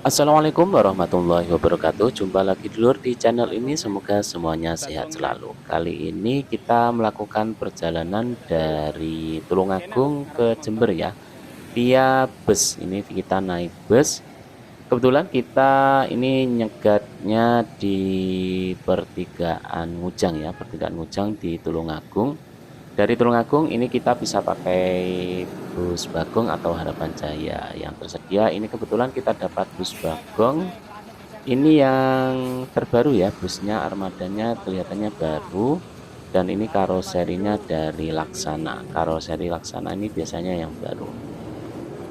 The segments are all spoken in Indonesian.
Assalamualaikum warahmatullahi wabarakatuh. Jumpa lagi dulur di channel ini. Semoga semuanya sehat selalu. Kali ini kita melakukan perjalanan dari Tulungagung ke Jember ya, via bus. Ini kita naik bus. Kebetulan kita ini nyegatnya di pertigaan Ngujang ya, pertigaan Ngujang di Tulungagung. Dari Tulungagung ini kita bisa pakai bus Bagong atau Harapan Jaya yang tersedia. Ini kebetulan kita dapat bus Bagong. Ini yang terbaru ya, busnya armadanya kelihatannya baru dan ini karoserinya dari Laksana. Karoseri Laksana ini biasanya yang baru.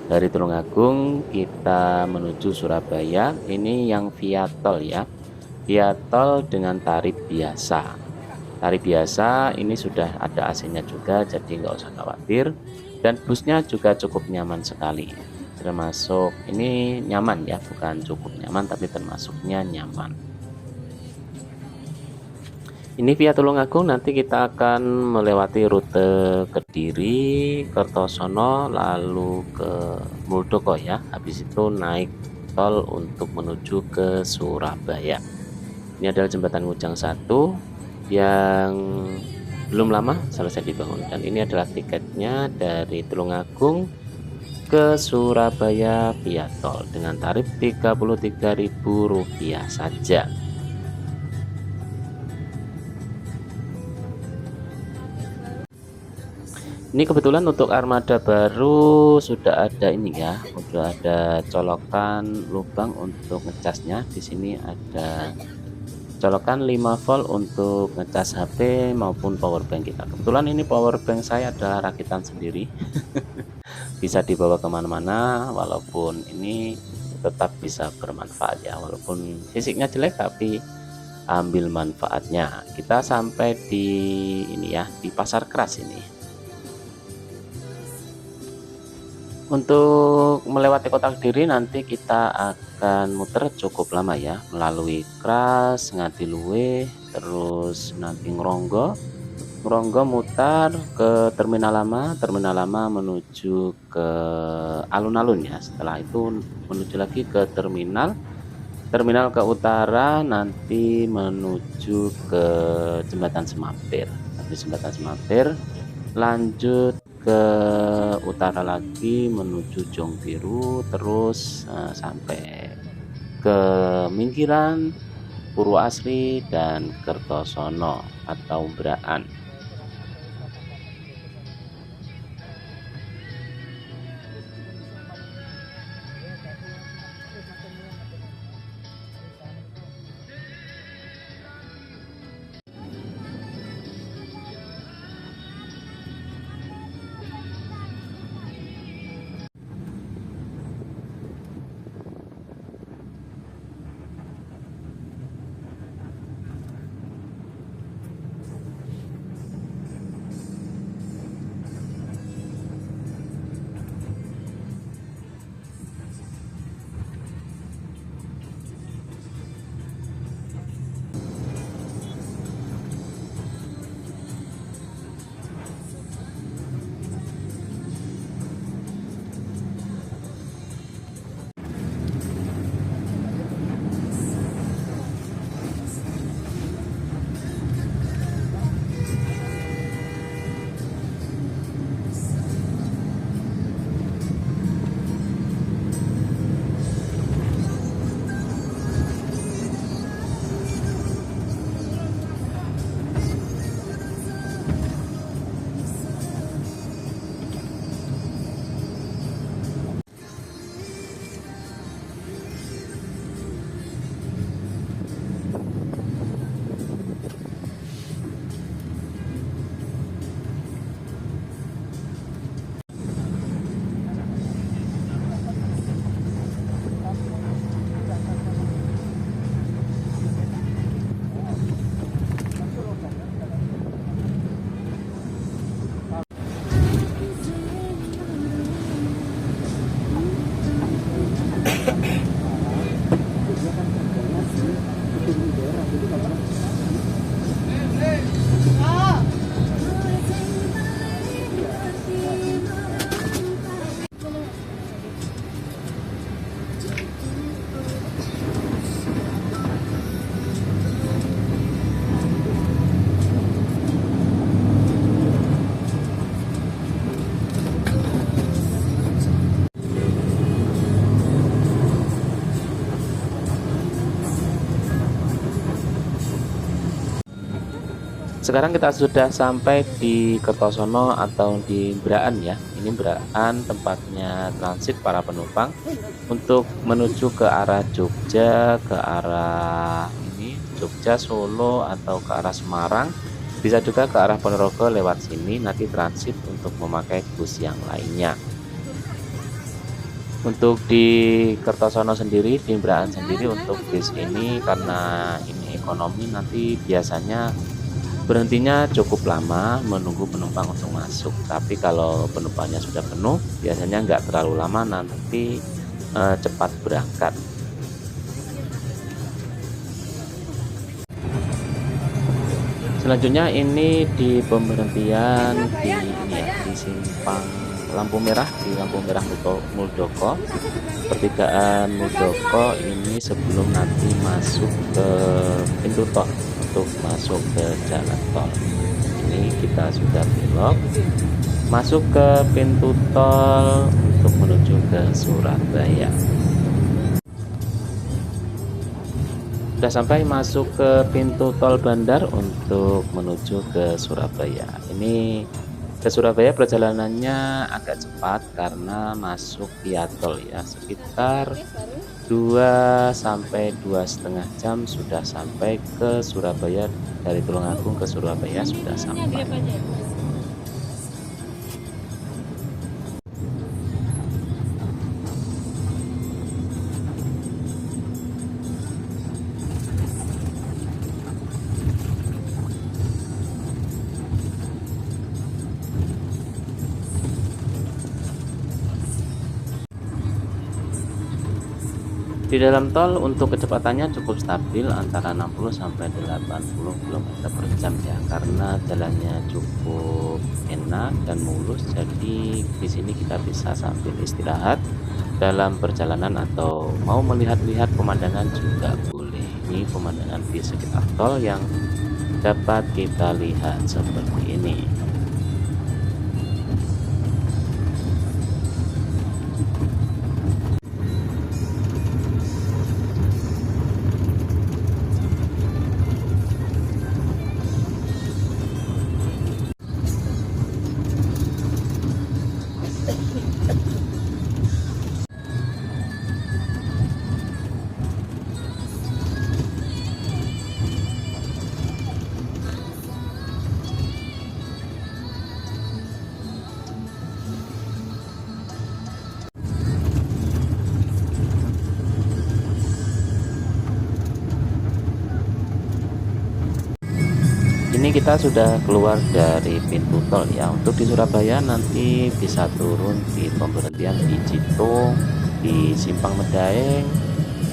Dari Tulungagung kita menuju Surabaya. Ini yang via tol ya. Via tol dengan tarif biasa. Tarif biasa ini sudah ada AC-nya juga, jadi nggak usah khawatir. Dan busnya juga cukup nyaman sekali. Termasuk ini nyaman ya, bukan cukup nyaman, tapi termasuknya nyaman. Ini via Tulungagung nanti kita akan melewati rute Kediri, Kertosono, lalu ke Muldoko ya. Habis itu naik tol untuk menuju ke Surabaya. Ini adalah jembatan Ngujang 1 yang belum lama selesai dibangun dan ini adalah tiketnya dari Tulungagung ke Surabaya via tol dengan tarif Rp33.000 saja. Ini kebetulan untuk armada baru sudah ada ini ya, sudah ada colokan lubang untuk ngecasnya. Di sini ada colokan 5 volt untuk ngecas HP maupun power bank kita. Kebetulan ini power bank saya adalah rakitan sendiri. Bisa dibawa kemana-mana, walaupun ini tetap bisa bermanfaat ya, walaupun fisiknya jelek tapi ambil manfaatnya. Kita sampai di ini ya, di Pasar Keras ini. Untuk melewati kota Kediri nanti kita akan muter cukup lama ya, melalui Kras, Ngadiluwe, terus nanti Ngronggo, mutar ke Terminal Lama menuju ke alun-alun ya. Setelah itu menuju lagi ke terminal ke utara nanti menuju ke Jembatan Semampir. Habis Jembatan Semampir lanjut ke utara lagi menuju Jongbiru terus sampai ke Mingkiran, Purwoasri dan Kertosono atau Braan. Sekarang kita sudah sampai di Kertosono atau di Braan ya. Ini Braan tempatnya transit para penumpang untuk menuju ke arah Jogja, ke arah ini Jogja, Solo atau ke arah Semarang. Bisa juga ke arah Ponorogo lewat sini, nanti transit untuk memakai bus yang lainnya. Untuk di Kertosono sendiri, di Braan sendiri untuk bis ini karena ini ekonomi nanti biasanya berhentinya cukup lama menunggu penumpang untuk masuk. Tapi kalau penumpangnya sudah penuh, biasanya nggak terlalu lama, nanti cepat berangkat. Selanjutnya ini di pemberhentian di ini ya, di simpang lampu merah, di lampu merah Muldoko, pertigaan Muldoko ini sebelum nanti masuk ke pintu tol untuk masuk ke jalan tol. Ini kita sudah belok masuk ke pintu tol untuk menuju ke Surabaya. Sudah sampai masuk ke pintu tol Bandar untuk menuju ke Surabaya. Ini ke Surabaya perjalanannya agak cepat karena masuk via tol ya, sekitar 2 sampai 2,5 jam sudah sampai ke Surabaya. Dari Tulungagung ke Surabaya sudah sampai. Di dalam tol untuk kecepatannya cukup stabil antara 60 sampai 80 km per jam ya, karena jalannya cukup enak dan mulus. Jadi di sini kita bisa sambil istirahat dalam perjalanan atau mau melihat-lihat pemandangan juga boleh. Ini pemandangan di sekitar tol yang dapat kita lihat seperti ini. Ini kita sudah keluar dari pintu tol ya. Untuk di Surabaya nanti bisa turun di pemberhentian di Cito, di Simpang Medaeng,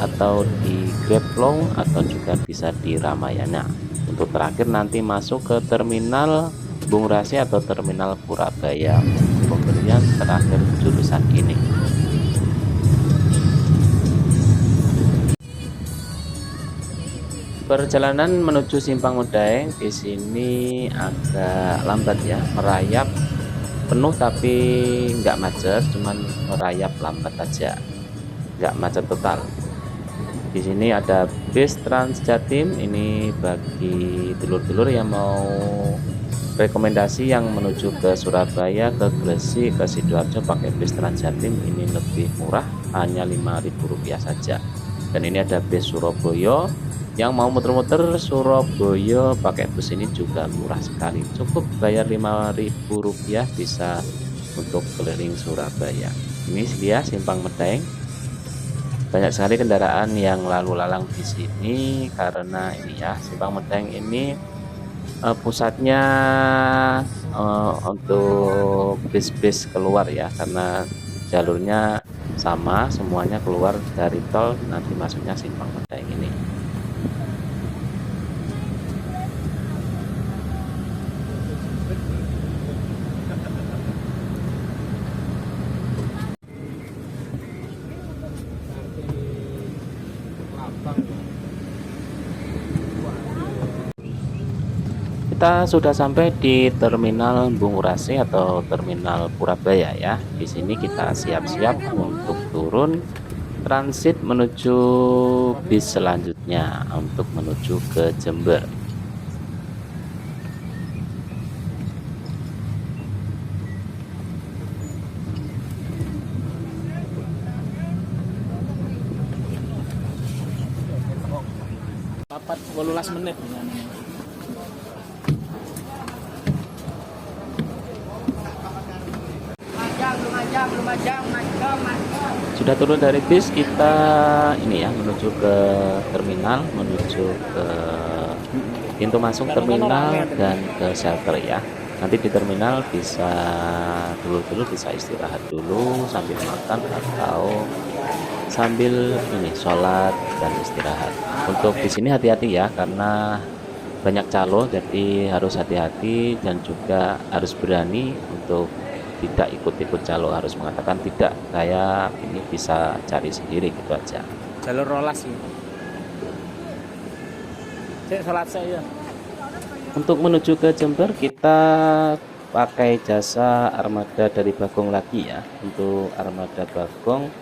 atau di Greplong, atau juga bisa di Ramayana. Untuk terakhir nanti masuk ke terminal Bung Rasi atau terminal Purabaya. Pemberian terakhir jurusan ini. Perjalanan menuju Simpang Medaeng di sini agak lambat ya, merayap penuh tapi nggak macet, cuman merayap lambat aja, nggak macet total. Di sini ada bis Trans Jatim, ini bagi dulur-dulur yang mau rekomendasi yang menuju ke Surabaya, ke Gresik, ke Sidoarjo pakai bis Trans Jatim ini lebih murah, hanya Rp5.000 saja. Dan ini ada bis Surabaya. Yang mau muter-muter Surabaya pakai bus ini juga murah sekali, cukup bayar Rp5.000 bisa untuk keliling Surabaya. Ini dia Simpang Medaeng, banyak sekali kendaraan yang lalu lalang di sini karena ini ya, Simpang Medaeng ini pusatnya untuk bis-bis keluar ya, karena jalurnya sama semuanya keluar dari tol, nanti masuknya Simpang Medaeng ini. Kita sudah sampai di terminal Bung Rasi atau terminal Purabaya ya. Di sini kita siap-siap untuk turun transit menuju bis selanjutnya untuk menuju ke Jember. 18 menit. Sudah turun dari bis, kita ini ya menuju ke terminal, menuju ke pintu masuk terminal dan ke shelter ya. Nanti di terminal bisa dulu bisa istirahat dulu sambil makan atau sambil ini sholat dan istirahat. Untuk di sini hati-hati ya, karena banyak calo, jadi harus hati-hati dan juga harus berani untuk tidak ikut-ikut calo, harus mengatakan tidak, saya ini bisa cari sendiri gitu aja. Jalur rolas sih. Cek sholat saya. Untuk menuju ke Jember kita pakai jasa armada dari Bagong lagi ya. Untuk armada Bagong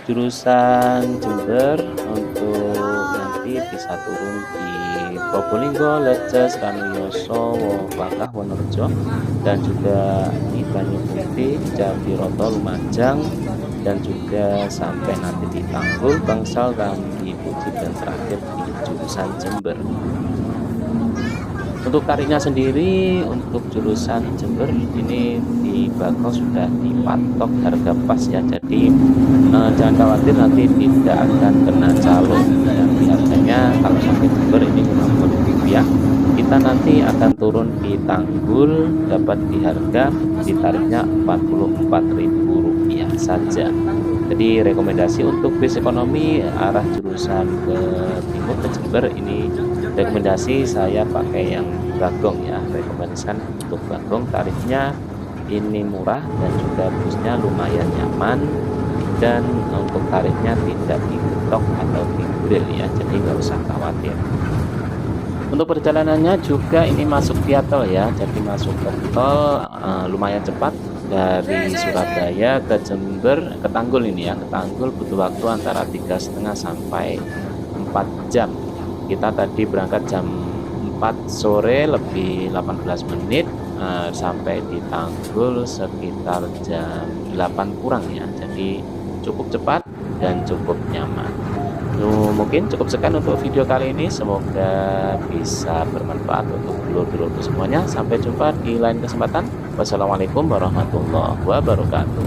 jurusan Jember, untuk nanti bisa turun di Probolinggo, Leces, Ranuyoso, Wakah, Wonorejo, dan juga di Banyuputih, Jatiroto, Lumajang, dan juga sampai nanti di Tanggul, Bangsal, Rambi, Puji, dan terakhir di jurusan Jember. Untuk tarifnya sendiri untuk jurusan Jember ini di Bagong sudah dipatok harga pas ya, jadi jangan khawatir nanti tidak akan kena calo. Dan biasanya kalau sampai Jember ini Rp50.000, kita nanti akan turun di Tanggul dapat di harga di tarifnya Rp44.000 saja. Jadi rekomendasi untuk bis ekonomi arah jurusan ke timur ke Jember ini, rekomendasi saya pakai yang Bagong ya. Rekomendasikan untuk Bagong, tarifnya ini murah dan juga busnya lumayan nyaman, dan untuk tarifnya tidak digetok atau digril ya, jadi nggak usah khawatir. Untuk perjalanannya juga ini masuk via tol ya, jadi masuk ke tol lumayan cepat. Dari Surabaya ke Jember, ke Tanggul ini ya, ke Tanggul butuh waktu antara 3,5 sampai 4 jam. Kita tadi berangkat jam 4 sore lebih 18 menit, sampai di Tanggul sekitar jam 8 kurang ya, jadi cukup cepat dan cukup nyaman. Mungkin cukup sekian untuk video kali ini, semoga bisa bermanfaat untuk dulur-dulurku semuanya. Sampai jumpa di lain kesempatan. Wassalamualaikum warahmatullahi wabarakatuh.